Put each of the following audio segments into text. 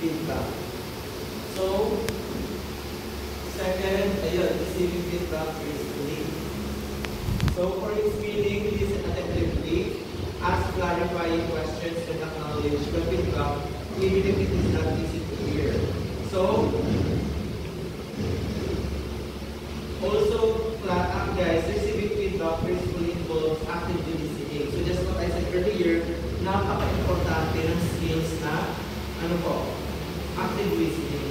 feedback. So, second, ayun, receiving feedback gracefully. So, for its meaning, listen attentively, ask clarifying questions, and acknowledge the feedback, even if it is not easy to hear. So, also, guys, receiving feedback gracefully involves actively listening. So, just what I said earlier, napaka-importante ng skills na, ano po, active listening.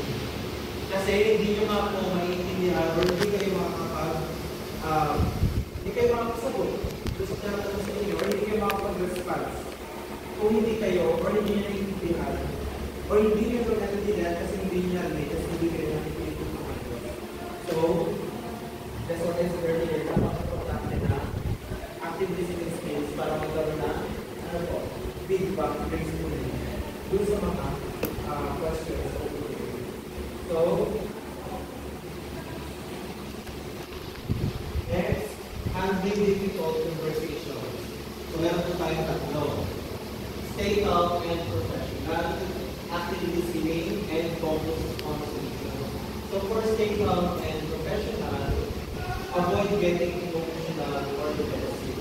Kasi hindi nyo nga po maiintindihan or hindi kayo hindi kayo makakasagot. Gusto na natin sa inyo or hindi kayo makakapag-response. Kung hindi kayo or hindi nyo naiintindihan or hindi nyo ito naiintindihan kasi hindi nyo narinig kasi hindi kayo naiintindihan. So, that's what I said earlier, napaka-importante na active listening skills para magkaroon na feedback gracefully dun sa mga questions. So, next, handling difficult conversations. So, meron po tayong tatlo. Stay calm and professional, active listening, and focus on solution. So, for stay calm and professional, avoid getting emotional or defensive.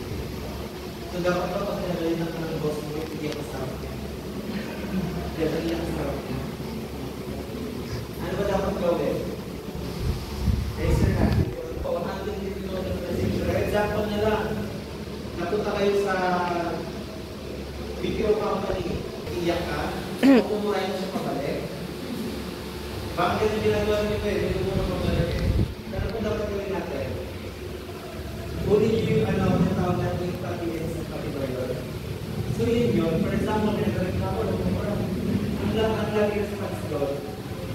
So, dapat pa pag nalayin ng boss mo, hindi ang kasama niya. Definitely ang kasama niya. Ano ba dapat gawin? Raise your hand. Kung handling difficult conversation. For example na lang, napunta kayo sa BPO company, iiyak ka, kumurahin mo siya pabalik. Bakit ganun ginagawa niyo kayo? Hindi mo na pabalik eh. Pero kung dapat gawin natin, kunin niyo yung tawag natin yung patience sa pag-ibayon. So yun. For example, nagreklamo ang lagi response doon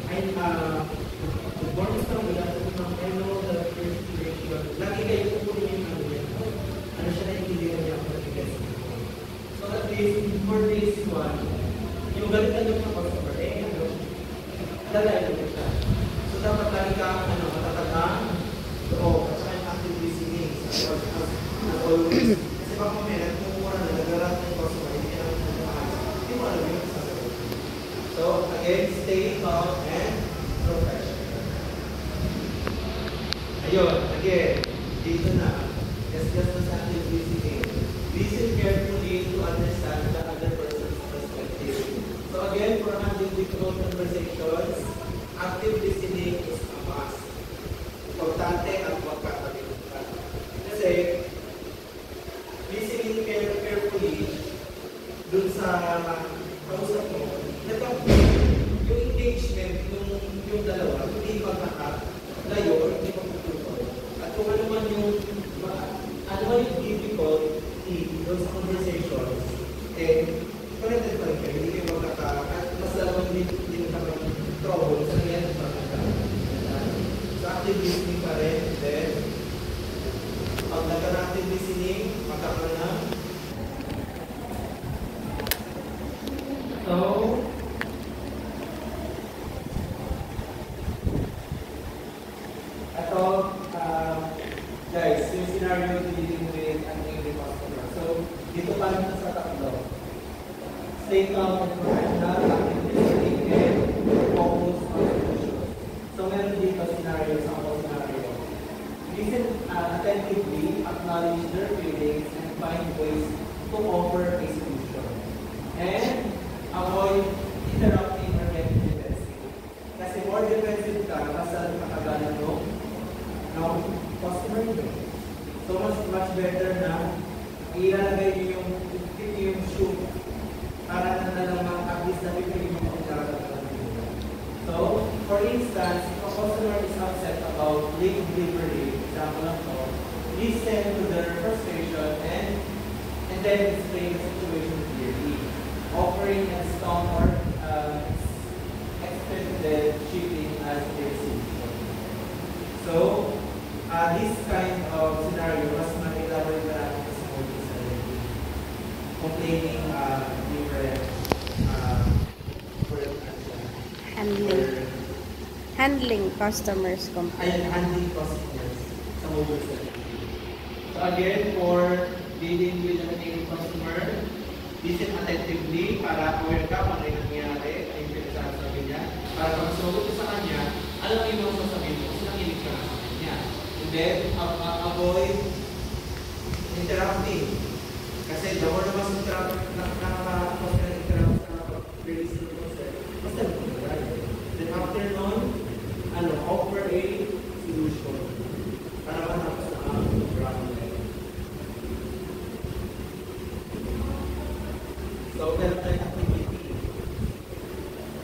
ay good morning sir, wala sa mga hello, the first situation. Lagi kayo kukunin yung ano siya naiintindihan niya ako nag-guess. So at least, for this one, yung galitan yung customer, dalayan mo siya. So dapat lagi ka, matatagang, kasi yung active listening, always. Kasi baka may nagmumura na nagarat ng customer, hindi ka naman nagmahal. Hindi mo alam yung sasagot. So again, stay calm and professional. Ayun, again, dito na. Just as active listening. Listen carefully to understand the other person's perspective. So again, for handling difficult conversations, active listening is a must. Importante ang pagkakalimutan. Kasi, listening carefully dun sa kausap mo, yung engagement, yung dalawa, hindi magkakalayo o hindi magkakutol. At kung ano man yung difficulty dun sa conversations, connected pa rin kayo, hindi kayo magkakalayo. At mas lalawang hindi trouble sa nangyari sa pagkakalayo. So active listening pa rin, then pag nagka-active listening, magkakaroon na. So, ito, guys, yung scenario dealing with an angry customer. So, dito pa rin sa tatlo. Stay calm and professional, active listening, and focus on solutions. So, meron dito scenario, sample scenario. Listen attentively, acknowledge their feelings, and find ways to offer a solution. And avoid interrupting or getting defensive. Kasi more defensive ka, mas makagalan mo ng customer nyo. So much better na ilalagay nyo yung shoe para na naman at least na pipili mo kung nararamdaman nyo. So, for instance, if a customer is upset about late delivery, example lang to, listen to their frustration and then explain the situation clearly, offering a strong or expected shipping as their solution. So, this kind of scenario, mas makilawin ka natin sa mga sarili. Complaining different handling customers complaints. Handling customers sa mobile service. So again, for dealing with an angry customer, listen attentively para aware ka kung ano yung nangyari, ay yung pinagsasabi niya. alam mo yung sasabihin mo, sinakilig ka sa kanya. And then, avoid interrupting. Kasi the more naman nakaka-cause ka ng interrupt sa release ng process, mas nag-right. Then after nun, offer a solution para matapos na ang problem. So, meron tayong activity.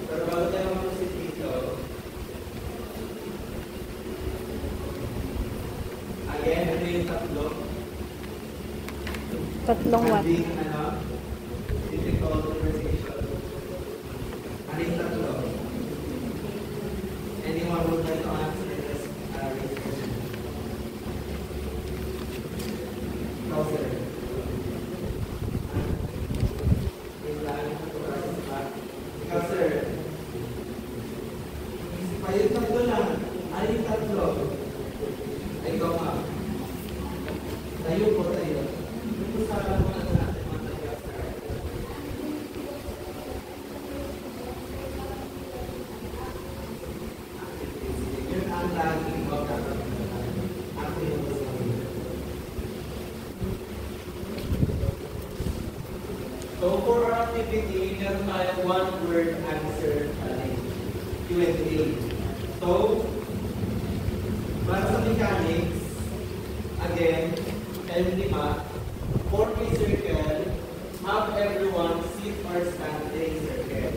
Pero bago tayo mag-proceed dito, again, ito yung tatlo. Tatlong what? Handling, difficult conversation. Ano yung tatlo? Anyone would like to answer this question? No, sir. Ikaw, sir. Yung tatlo lang. Ano yung tatlo? Ay, ikaw nga. Tayo po tayo. Yung usapan mo na natin mga tayo, sir. Yun ang laging magkakaroon. Ako yung usapan. So for our activity, meron tayo one word answer challenge. Q&A. So, para sa mechanics, again, L5, for a circle, have everyone sit or stand in a circle.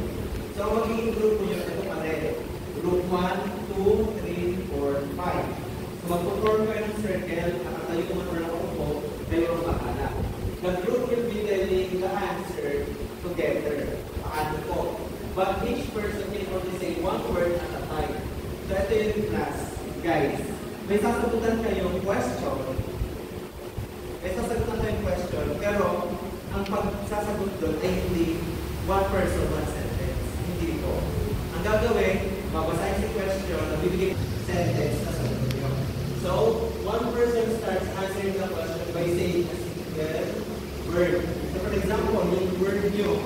So, magiging group nyo ito pa rin. Group 1, 2, 3, 4, 5. So, mag-perform kayo ng circle, nakatayo man or nakaupo, kayo ang bahala. The group will be telling the answer together. Paano po? But each person can only say one word at a time. So, ito yung class. Guys, may sasagutan kayong question. Pero ang pagsasagot doon ay hindi one person, one sentence. Hindi po. Ang gagawin, babasahin si question, nabibigay sentence na sagot nyo. So, one person starts answering the question by saying a single word. So, for example, yung word nyo,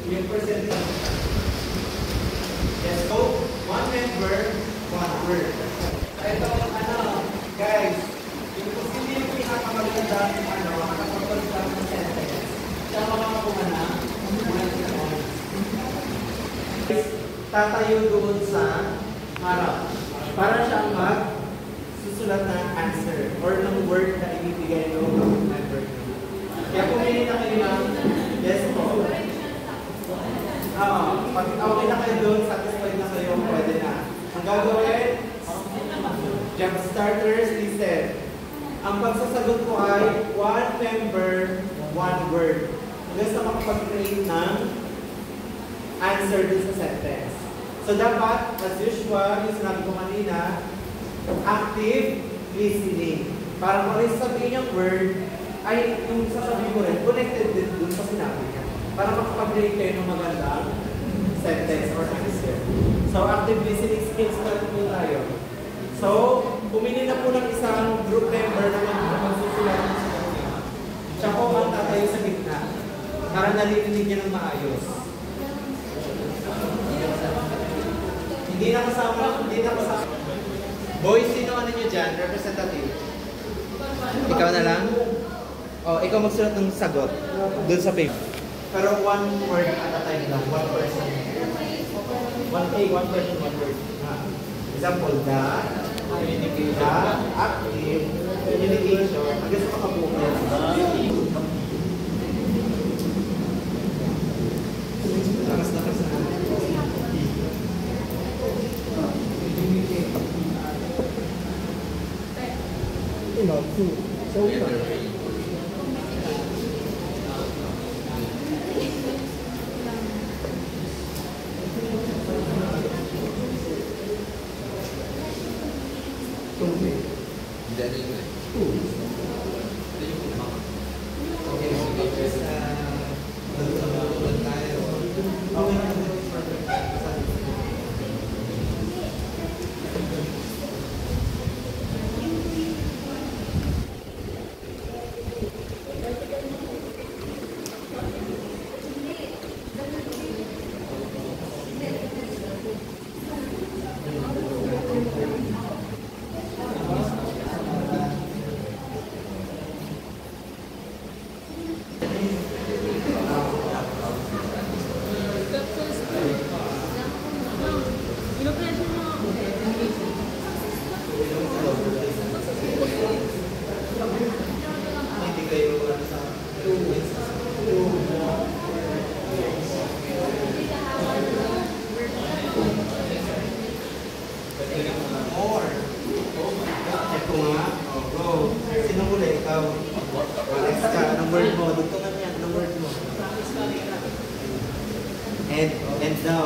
yung percentage. Yes, so, one member, one word. So, ito, guys, yung posible yung pinakamagandang, nakapagpagandang ng sentence, siya makakuha na, tatayo doon sa harap. Para siyang susulat ng answer or ng word na ibibigay ng member. Kaya pumili na kayo ng yes po. Pag okay na kayo doon, satisfied na kayo, pwede na. Ang gagawin, jump starters, listen. Ang pagsasagot ko ay one member, one word. Hanggang sa makapag-create ng answer dun sa sentence. So dapat, as usual, yung sinabi ko kanina, active listening. Para kung rin sabihin yung word, ay yung sasabihin ko rin, connected din dun sa sinabi niya. Para makapag-create kayo ng magandang sentence or answer. So active listening skills na po tayo. So, pumili na po ng isang group member na magsusulat ng sinabi niya. Siya po ang tatayo sa gitna para narinig niya ng maayos. Hindi na kasama. Boy, sino niyo dyan? Representative? Ikaw na lang? O, ikaw magsulat ng sagot doon sa paper. Pero one word at a time lang. One person. One person, one word. Example, the active communication. Hanggang sa makabukas. Lakas na.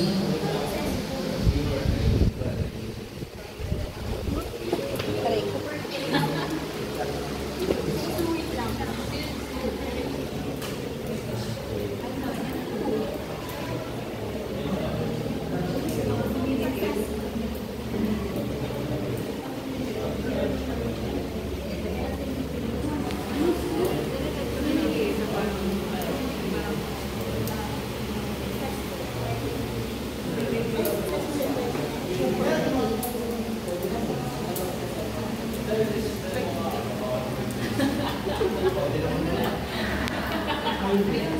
Thank you.